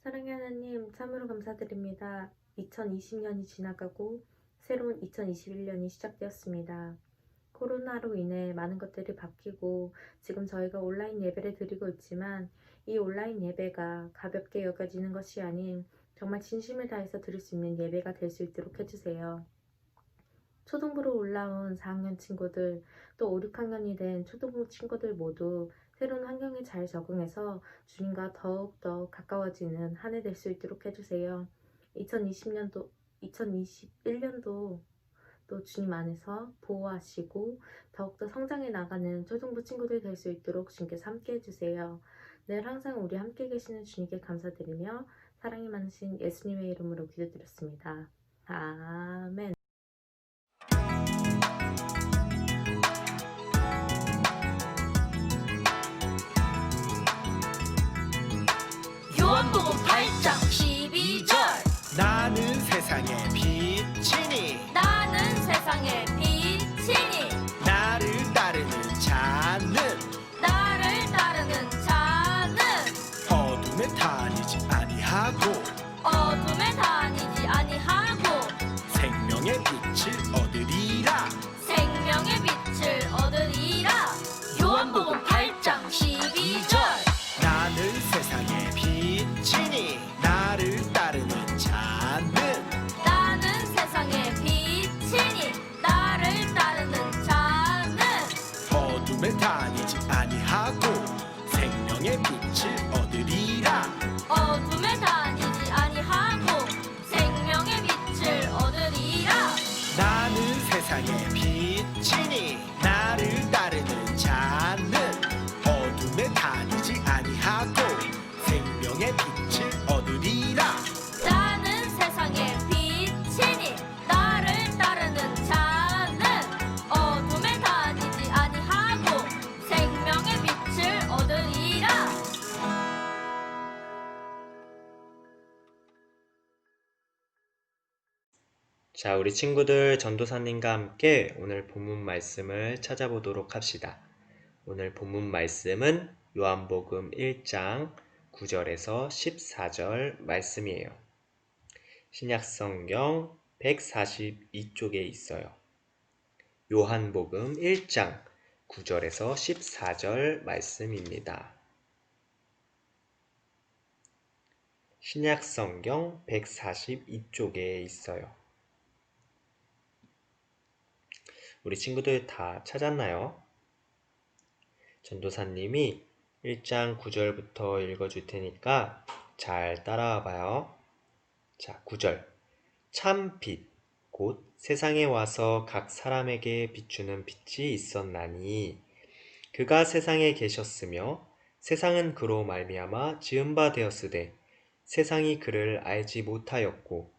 사랑의 하나님, 참으로 감사드립니다. 2020년이 지나가고 새로운 2021년이 시작되었습니다. 코로나로 인해 많은 것들이 바뀌고 지금 저희가 온라인 예배를 드리고 있지만 이 온라인 예배가 가볍게 여겨지는 것이 아닌 정말 진심을 다해서 드릴 수 있는 예배가 될 수 있도록 해주세요. 초등부로 올라온 4학년 친구들, 또 5, 6학년이 된 초등부 친구들 모두 새로운 환경에 잘 적응해서 주님과 더욱더 가까워지는 한 해 될 수 있도록 해주세요. 2021년도 또 주님 안에서 보호하시고 더욱더 성장해 나가는 초등부 친구들 될 수 있도록 주님께서 함께 해주세요. 늘 항상 우리 함께 계시는 주님께 감사드리며 사랑이 많으신 예수님의 이름으로 기도드렸습니다. 아멘. 요한복음 8장 12절 나는 세상의 빛이니 나는 세상의 빛이니 나를 따르는 자는 어둠에 다니지 아니하고 생명의 빛을 얻으리라. 요한복음 8장 12절 나는 세상의 빛이니 나를 따르는 자는 나는 세상의 빛이니 나를 따르는 자는 어둠에 다니지 아니하고 생명의 빛을 얻으리라. 어둠에 다니지 아니하고 생명의 빛을 얻으리라. 나는 세상의 빛이니 나를 따르는 자는 어둠에 다니지 아니하고 생명의 빛을 얻으리라. 나는 세상의 빛이니 나를 따르는 자는 어둠에 다니지 아니하고 생명의 빛을 얻으리라. 자, 우리 친구들 전도사님과 함께 오늘 본문 말씀을 찾아보도록 합시다. 오늘 본문 말씀은 요한복음 1장 9절에서 14절 말씀이에요. 신약성경 142쪽에 있어요. 요한복음 1장 9절에서 14절 말씀입니다. 신약성경 142쪽에 있어요. 우리 친구들 다 찾았나요? 전도사님이 1장 9절부터 읽어줄 테니까 잘 따라와 봐요. 자, 9절. 참 빛, 곧 세상에 와서 각 사람에게 비추는 빛이 있었나니 그가 세상에 계셨으며 세상은 그로 말미암아 지은 바 되었으되 세상이 그를 알지 못하였고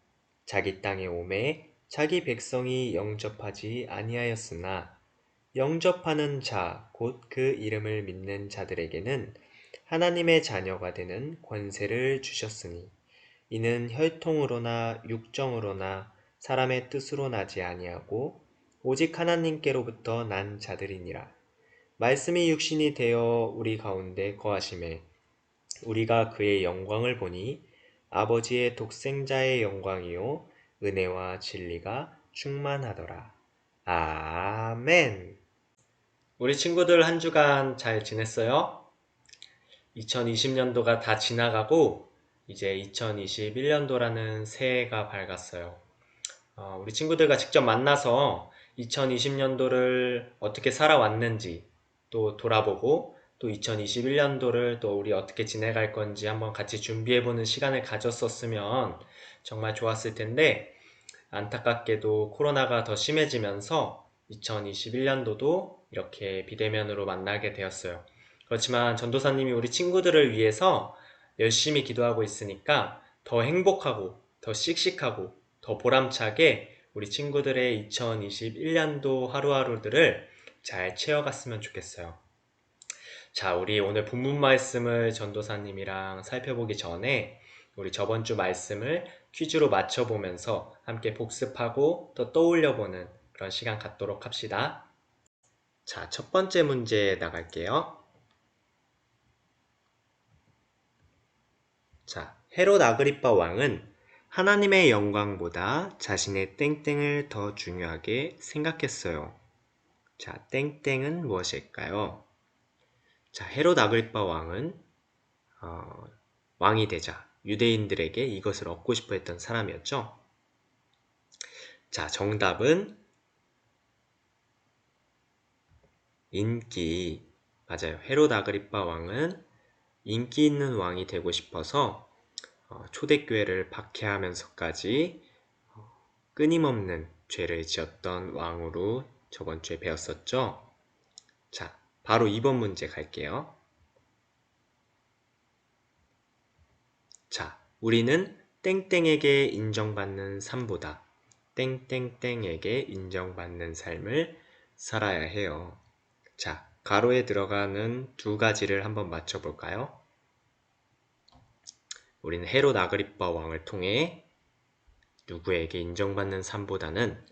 자기 땅에 오매 자기 백성이 영접하지 아니하였으나 영접하는 자, 곧 그 이름을 믿는 자들에게는 하나님의 자녀가 되는 권세를 주셨으니 이는 혈통으로나 육정으로나 사람의 뜻으로 나지 아니하고 오직 하나님께로부터 난 자들이니라. 말씀이 육신이 되어 우리 가운데 거하심에 우리가 그의 영광을 보니 아버지의 독생자의 영광이요 은혜와 진리가 충만하더라. 아멘. 우리 친구들 한 주간 잘 지냈어요? 2020년도가 다 지나가고 이제 2021년도라는 새해가 밝았어요. 우리 친구들과 직접 만나서 2020년도를 어떻게 살아왔는지 또 돌아보고 또 2021년도를 또 우리 어떻게 지내갈 건지 한번 같이 준비해보는 시간을 가졌었으면 정말 좋았을 텐데 안타깝게도 코로나가 더 심해지면서 2021년도도 이렇게 비대면으로 만나게 되었어요. 그렇지만 전도사님이 우리 친구들을 위해서 열심히 기도하고 있으니까 더 행복하고 더 씩씩하고 더 보람차게 우리 친구들의 2021년도 하루하루들을 잘 채워갔으면 좋겠어요. 자, 우리 오늘 본문 말씀을 전도사님이랑 살펴보기 전에 우리 저번 주 말씀을 퀴즈로 맞춰보면서 함께 복습하고 또 떠올려보는 그런 시간 갖도록 합시다. 자, 첫 번째 문제 나갈게요. 자, 헤롯 아그리파 왕은 하나님의 영광보다 자신의 땡땡을 더 중요하게 생각했어요. 자, 땡땡은 무엇일까요? 자, 헤롯 아그리파 왕은 왕이 되자 유대인들에게 이것을 얻고 싶어 했던 사람이었죠. 자, 정답은 인기. 맞아요. 헤롯 아그리파 왕은 인기 있는 왕이 되고 싶어서 초대교회를 박해하면서까지 끊임없는 죄를 지었던 왕으로 저번 주에 배웠었죠. 자, 바로 2번 문제 갈게요. 자, 우리는 땡땡에게 인정받는 삶보다 땡땡땡에게 인정받는 삶을 살아야 해요. 자, 가로에 들어가는 두 가지를 한번 맞춰볼까요? 우리는 헤롯 아그리파 왕을 통해 누구에게 인정받는 삶보다는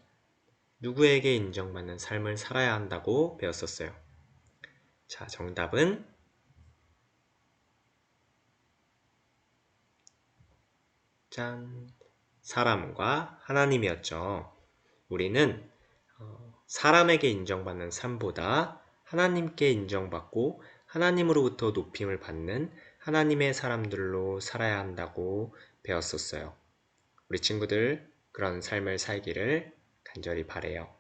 누구에게 인정받는 삶을 살아야 한다고 배웠었어요. 자, 정답은 짠! 사람과 하나님이었죠. 우리는 사람에게 인정받는 삶보다 하나님께 인정받고 하나님으로부터 높임을 받는 하나님의 사람들로 살아야 한다고 배웠었어요. 우리 친구들 그런 삶을 살기를 간절히 바래요.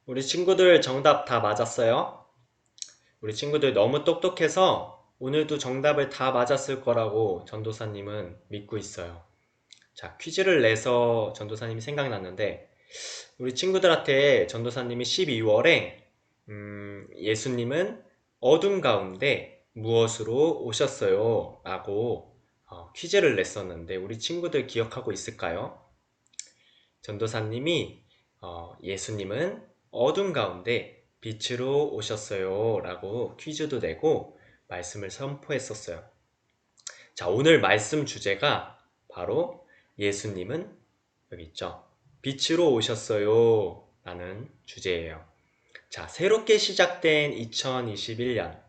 우리 친구들 정답 다 맞았어요? 우리 친구들 너무 똑똑해서 오늘도 정답을 다 맞았을 거라고 전도사님은 믿고 있어요. 자, 퀴즈를 내서 전도사님이 생각났는데 우리 친구들한테 전도사님이 12월에 예수님은 어둠 가운데 무엇으로 오셨어요? 라고 퀴즈를 냈었는데 우리 친구들 기억하고 있을까요? 전도사님이 예수님은 어둠 가운데 빛으로 오셨어요 라고 퀴즈도 내고 말씀을 선포했었어요. 자, 오늘 말씀 주제가 바로 예수님은 여기 있죠. 빛으로 오셨어요 라는 주제예요. 자, 새롭게 시작된 2021년.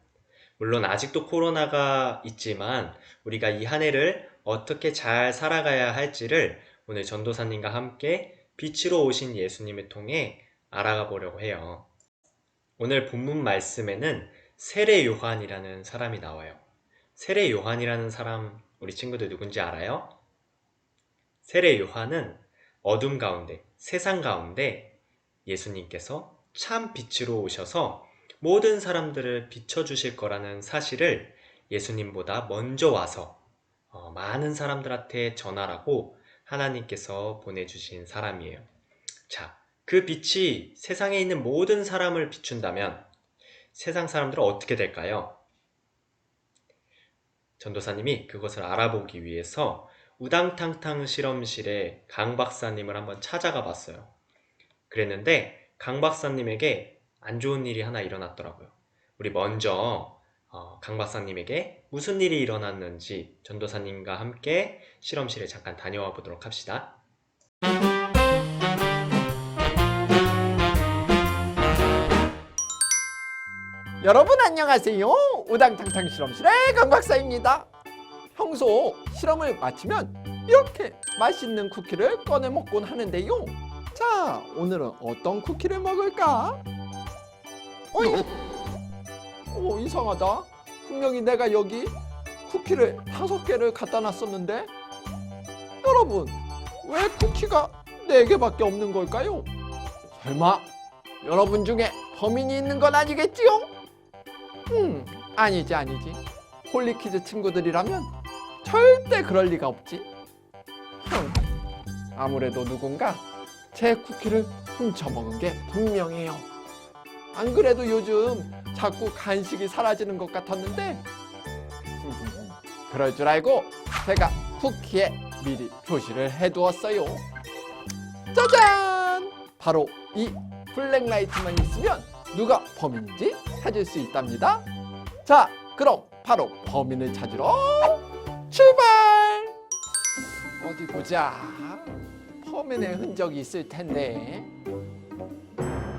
물론 아직도 코로나가 있지만 우리가 이 한 해를 어떻게 잘 살아가야 할지를 오늘 전도사님과 함께 빛으로 오신 예수님을 통해 알아가 보려고 해요. 오늘 본문 말씀에는 세례 요한이라는 사람이 나와요. 세례 요한이라는 사람 우리 친구들 누군지 알아요? 세례 요한은 어둠 가운데, 세상 가운데 예수님께서 참 빛으로 오셔서 모든 사람들을 비춰주실 거라는 사실을 예수님보다 먼저 와서 많은 사람들한테 전하라고 하나님께서 보내주신 사람이에요. 자, 그 빛이 세상에 있는 모든 사람을 비춘다면 세상 사람들은 어떻게 될까요? 전도사님이 그것을 알아보기 위해서 우당탕탕 실험실에 강 박사님을 한번 찾아가 봤어요. 그랬는데 강 박사님에게 안 좋은 일이 하나 일어났더라고요. 우리 먼저 강 박사님에게 무슨 일이 일어났는지 전도사님과 함께 실험실에 잠깐 다녀와 보도록 합시다. 여러분 안녕하세요. 우당탕탕 실험실의 강박사입니다. 평소 실험을 마치면 이렇게 맛있는 쿠키를 꺼내 먹곤 하는데요. 자, 오늘은 어떤 쿠키를 먹을까? 어이? 이상하다. 분명히 내가 여기 쿠키를 5개를 갖다 놨었는데 여러분, 왜 쿠키가 4개밖에 없는 걸까요? 설마 여러분 중에 범인이 있는 건 아니겠지요? 아니지. 홀리키즈 친구들이라면 절대 그럴 리가 없지. 아무래도 누군가 제 쿠키를 훔쳐먹은 게 분명해요. 안 그래도 요즘 자꾸 간식이 사라지는 것 같았는데 그럴 줄 알고 제가 쿠키에 미리 표시를 해두었어요. 짜잔! 바로 이 블랙라이트만 있으면 누가 범인인지 찾을 수 있답니다. 자, 그럼 바로 범인을 찾으러 출발! 어디 보자. 범인의 흔적이 있을 텐데.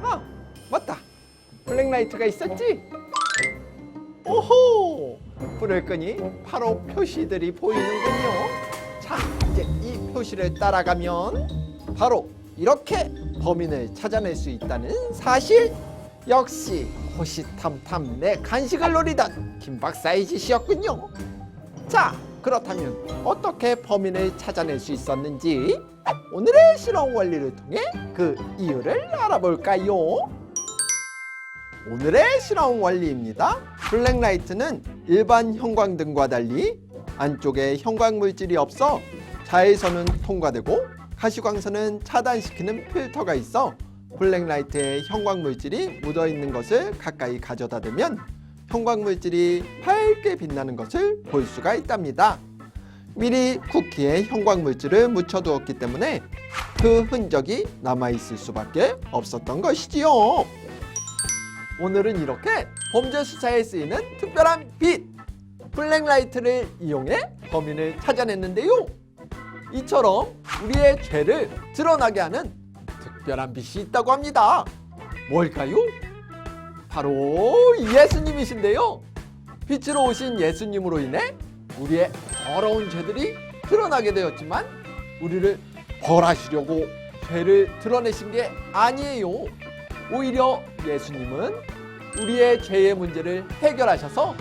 아, 맞다. 블랙라이트가 있었지? 오호! 불을 끄니 바로 표시들이 보이는군요. 자, 이제 이 표시를 따라가면 바로 이렇게 범인을 찾아낼 수 있다는 사실. 역시 호시탐탐 내 간식을 노리던 김 박사의 짓이었군요. 자, 그렇다면 어떻게 범인을 찾아낼 수 있었는지 오늘의 실험 원리를 통해 그 이유를 알아볼까요? 오늘의 실험 원리입니다. 블랙라이트는 일반 형광등과 달리 안쪽에 형광 물질이 없어 자외선은 통과되고 가시광선은 차단시키는 필터가 있어 블랙라이트에 형광 물질이 묻어있는 것을 가까이 가져다 대면 형광 물질이 밝게 빛나는 것을 볼 수가 있답니다. 미리 쿠키에 형광 물질을 묻혀두었기 때문에 그 흔적이 남아있을 수밖에 없었던 것이지요. 오늘은 이렇게 범죄 수사에 쓰이는 특별한 빛, 블랙라이트를 이용해 범인을 찾아냈는데요. 이처럼 우리의 죄를 드러나게 하는 특별한 빛이 있다고 합니다. 뭘까요? 바로 예수님이신데요. 빛으로 오신 예수님으로 인해 우리의 더러운 죄들이 드러나게 되었지만 우리를 벌하시려고 죄를 드러내신 게 아니에요. 오히려 예수님은 우리의 죄의 문제를 해결하셔서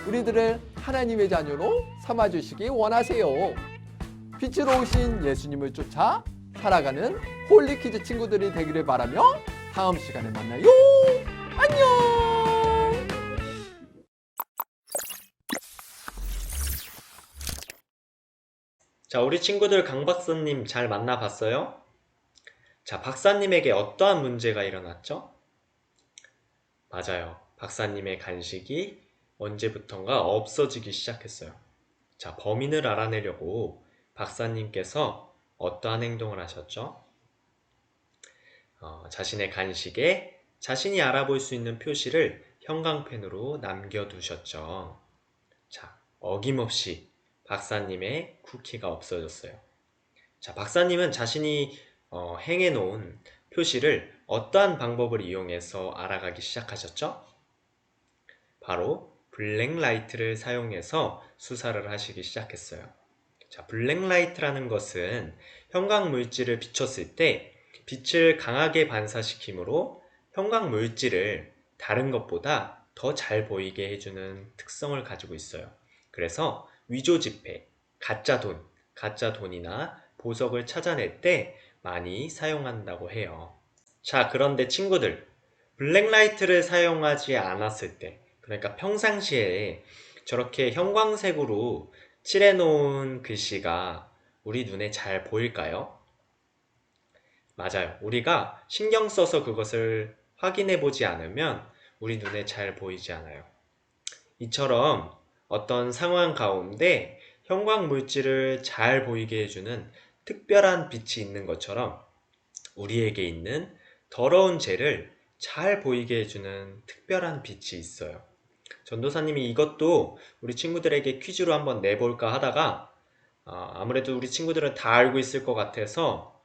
우리들을 하나님의 자녀로 삼아주시기 원하세요. 빛으로 오신 예수님을 쫓아 살아가는 홀리키즈 친구들이 되기를 바라며 다음 시간에 만나요. 안녕. 자, 우리 친구들 강 박사님 잘 만나봤어요? 자, 박사님에게 어떠한 문제가 일어났죠? 맞아요. 박사님의 간식이 언제부턴가 없어지기 시작했어요. 자, 범인을 알아내려고 박사님께서 어떠한 행동을 하셨죠? 자신의 간식에 자신이 알아볼 수 있는 표시를 형광펜으로 남겨두셨죠. 자, 어김없이 박사님의 쿠키가 없어졌어요. 자, 박사님은 자신이 행해놓은 표시를 어떠한 방법을 이용해서 알아가기 시작하셨죠? 바로 블랙라이트를 사용해서 수사를 하시기 시작했어요. 자, 블랙라이트라는 것은 형광 물질을 비췄을 때 빛을 강하게 반사시키므로 형광 물질을 다른 것보다 더 잘 보이게 해주는 특성을 가지고 있어요. 그래서 위조 지폐, 가짜 돈이나 보석을 찾아낼 때 많이 사용한다고 해요. 자, 그런데 친구들, 블랙라이트를 사용하지 않았을 때, 그러니까 평상시에 저렇게 형광색으로 칠해놓은 글씨가 우리 눈에 잘 보일까요? 맞아요. 우리가 신경 써서 그것을 확인해 보지 않으면 우리 눈에 잘 보이지 않아요. 이처럼 어떤 상황 가운데 형광 물질을 잘 보이게 해주는 특별한 빛이 있는 것처럼 우리에게 있는 더러운 죄를 잘 보이게 해주는 특별한 빛이 있어요. 전도사님이 이것도 우리 친구들에게 퀴즈로 한번 내볼까 하다가 아무래도 우리 친구들은 다 알고 있을 것 같아서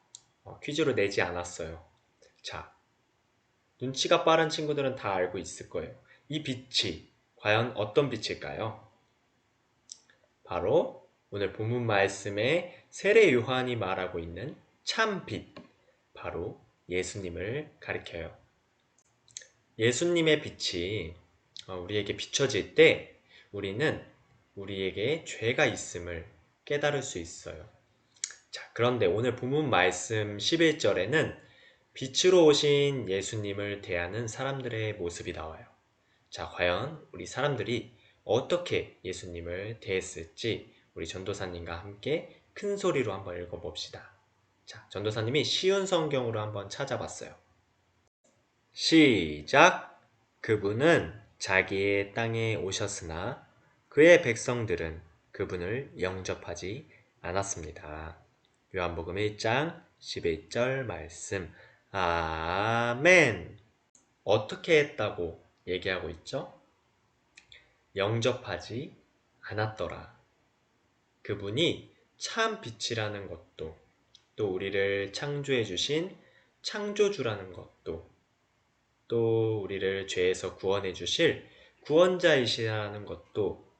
퀴즈로 내지 않았어요. 자, 눈치가 빠른 친구들은 다 알고 있을 거예요. 이 빛이 과연 어떤 빛일까요? 바로 오늘 본문 말씀에 세례 요한이 말하고 있는 참 빛, 바로 예수님을 가리켜요. 예수님의 빛이 우리에게 비춰질 때 우리는 우리에게 죄가 있음을 깨달을 수 있어요. 자, 그런데 오늘 본문 말씀 11절에는 빛으로 오신 예수님을 대하는 사람들의 모습이 나와요. 자, 과연 우리 사람들이 어떻게 예수님을 대했을지 우리 전도사님과 함께 큰 소리로 한번 읽어봅시다. 자, 전도사님이 쉬운 성경으로 한번 찾아봤어요. 시작! 그분은 자기의 땅에 오셨으나 그의 백성들은 그분을 영접하지 않았습니다. 요한복음 1장 11절 말씀. 아멘! 어떻게 했다고 얘기하고 있죠? 영접하지 않았더라. 그분이 참 빛이라는 것도, 또 우리를 창조해 주신 창조주라는 것도, 또 우리를 죄에서 구원해 주실 구원자이시라는 것도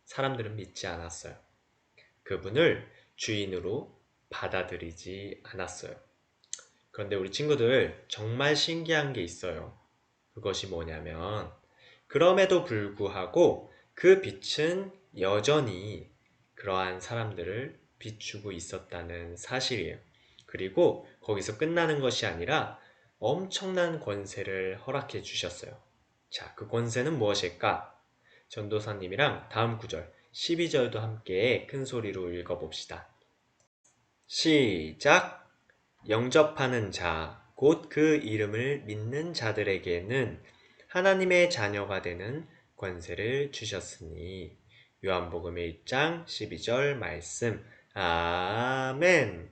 사람들은 믿지 않았어요. 그분을 주인으로 받아들이지 않았어요. 그런데 우리 친구들 정말 신기한 게 있어요. 그것이 뭐냐면 그럼에도 불구하고 그 빛은 여전히 그러한 사람들을 비추고 있었다는 사실이에요. 그리고 거기서 끝나는 것이 아니라 엄청난 권세를 허락해 주셨어요. 자, 그 권세는 무엇일까? 전도사님이랑 다음 구절 12절도 함께 큰 소리로 읽어봅시다. 시작! 영접하는 자, 곧 그 이름을 믿는 자들에게는 하나님의 자녀가 되는 권세를 주셨으니. 요한복음 1장 12절 말씀. 아멘.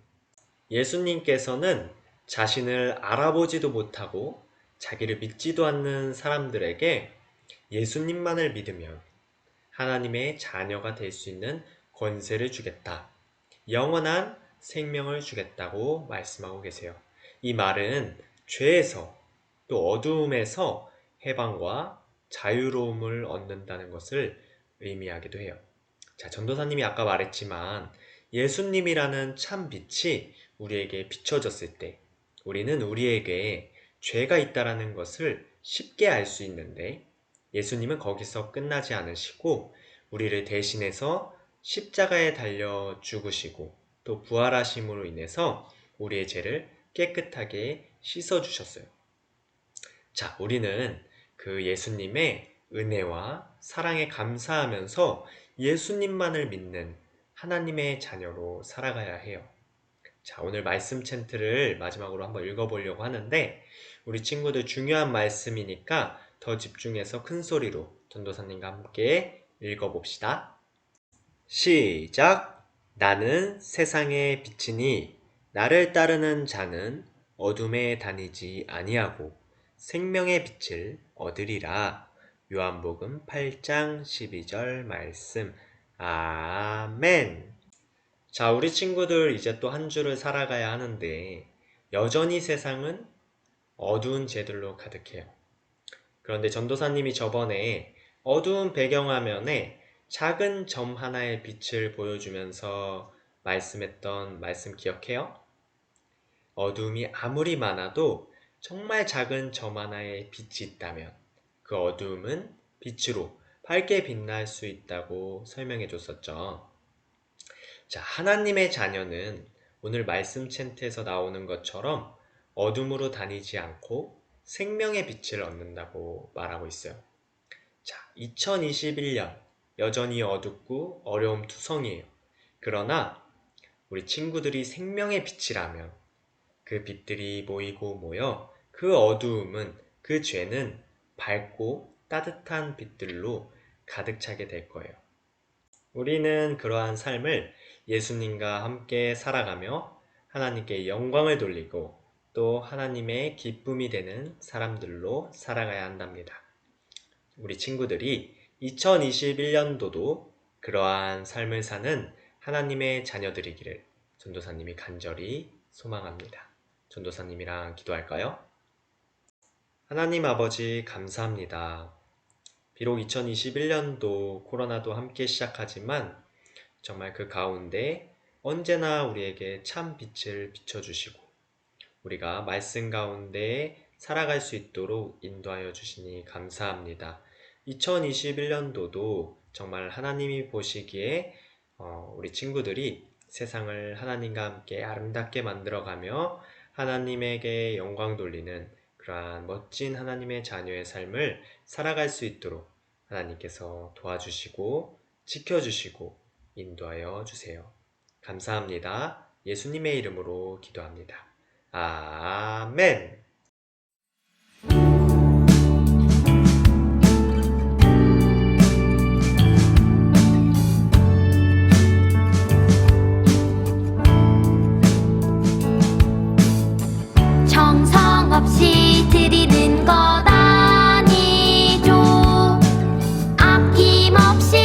예수님께서는 자신을 알아보지도 못하고 자기를 믿지도 않는 사람들에게 예수님만을 믿으면 하나님의 자녀가 될 수 있는 권세를 주겠다. 영원한 생명을 주겠다고 말씀하고 계세요. 이 말은 죄에서 또 어두움에서 해방과 자유로움을 얻는다는 것을 의미하기도 해요. 자, 전도사님이 아까 말했지만 예수님이라는 참 빛이 우리에게 비춰졌을 때 우리는 우리에게 죄가 있다라는 것을 쉽게 알 수 있는데 예수님은 거기서 끝나지 않으시고 우리를 대신해서 십자가에 달려 죽으시고 또 부활하심으로 인해서 우리의 죄를 깨끗하게 씻어주셨어요. 자, 우리는 그 예수님의 은혜와 사랑에 감사하면서 예수님만을 믿는 하나님의 자녀로 살아가야 해요. 자, 오늘 말씀 챈트를 마지막으로 한번 읽어보려고 하는데 우리 친구들 중요한 말씀이니까 더 집중해서 큰 소리로 전도사님과 함께 읽어봅시다. 시작! 나는 세상의 빛이니 나를 따르는 자는 어둠에 다니지 아니하고 생명의 빛을 얻으리라. 요한복음 8장 12절 말씀. 아멘. 자, 우리 친구들 이제 또 한 주를 살아가야 하는데 여전히 세상은 어두운 죄들로 가득해요. 그런데 전도사님이 저번에 어두운 배경화면에 작은 점 하나의 빛을 보여주면서 말씀했던 말씀 기억해요? 어두움이 아무리 많아도 정말 작은 점 하나의 빛이 있다면 그 어두움은 빛으로 밝게 빛날 수 있다고 설명해 줬었죠. 자, 하나님의 자녀는 오늘 말씀 챈트에서 나오는 것처럼 어둠으로 다니지 않고 생명의 빛을 얻는다고 말하고 있어요. 자, 2021년 여전히 어둡고 어려움 투성이에요. 그러나 우리 친구들이 생명의 빛이라면 그 빛들이 모이고 모여 그 어두움은, 그 죄는 밝고 따뜻한 빛들로 가득 차게 될 거예요. 우리는 그러한 삶을 예수님과 함께 살아가며 하나님께 영광을 돌리고 또 하나님의 기쁨이 되는 사람들로 살아가야 한답니다. 우리 친구들이 2021년도도 그러한 삶을 사는 하나님의 자녀들이기를 전도사님이 간절히 소망합니다. 전도사님이랑 기도할까요? 하나님 아버지 감사합니다. 비록 2021년도 코로나도 함께 시작하지만 정말 그 가운데 언제나 우리에게 참 빛을 비춰주시고 우리가 말씀 가운데 살아갈 수 있도록 인도하여 주시니 감사합니다. 2021년도도 정말 하나님이 보시기에 우리 친구들이 세상을 하나님과 함께 아름답게 만들어가며 하나님에게 영광 돌리는 그러한 멋진 하나님의 자녀의 삶을 살아갈 수 있도록 하나님께서 도와주시고 지켜주시고 인도하여 주세요. 감사합니다. 예수님의 이름으로 기도합니다. 아멘. 정성 없이 드리는 것 아니죠. 아낌없이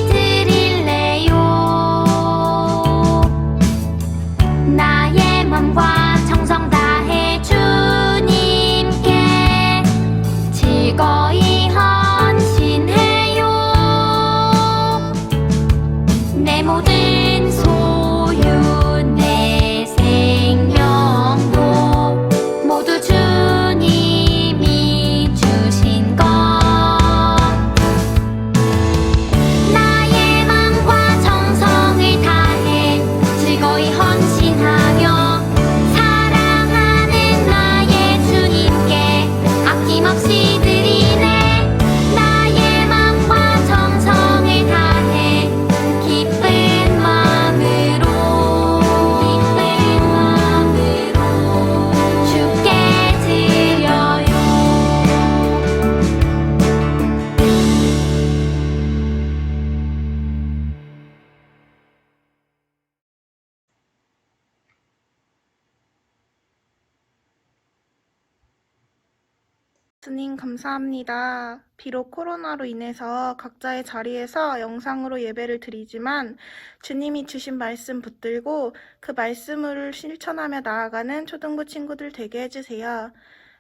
드릴래요. 나의 맘과 정성 다해 주 주님 감사합니다. 비록 코로나로 인해서 각자의 자리에서 영상으로 예배를 드리지만 주님이 주신 말씀 붙들고 그 말씀을 실천하며 나아가는 초등부 친구들 되게 해주세요.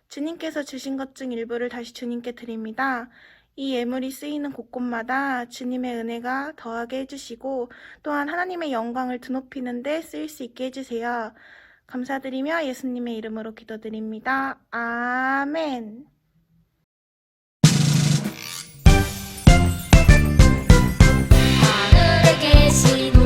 주님께서 주신 것 중 일부를 다시 주님께 드립니다. 이 예물이 쓰이는 곳곳마다 주님의 은혜가 더하게 해주시고 또한 하나님의 영광을 드높이는 데 쓰일 수 있게 해주세요. 감사드리며 예수님의 이름으로 기도드립니다. 아멘. 하늘에 계신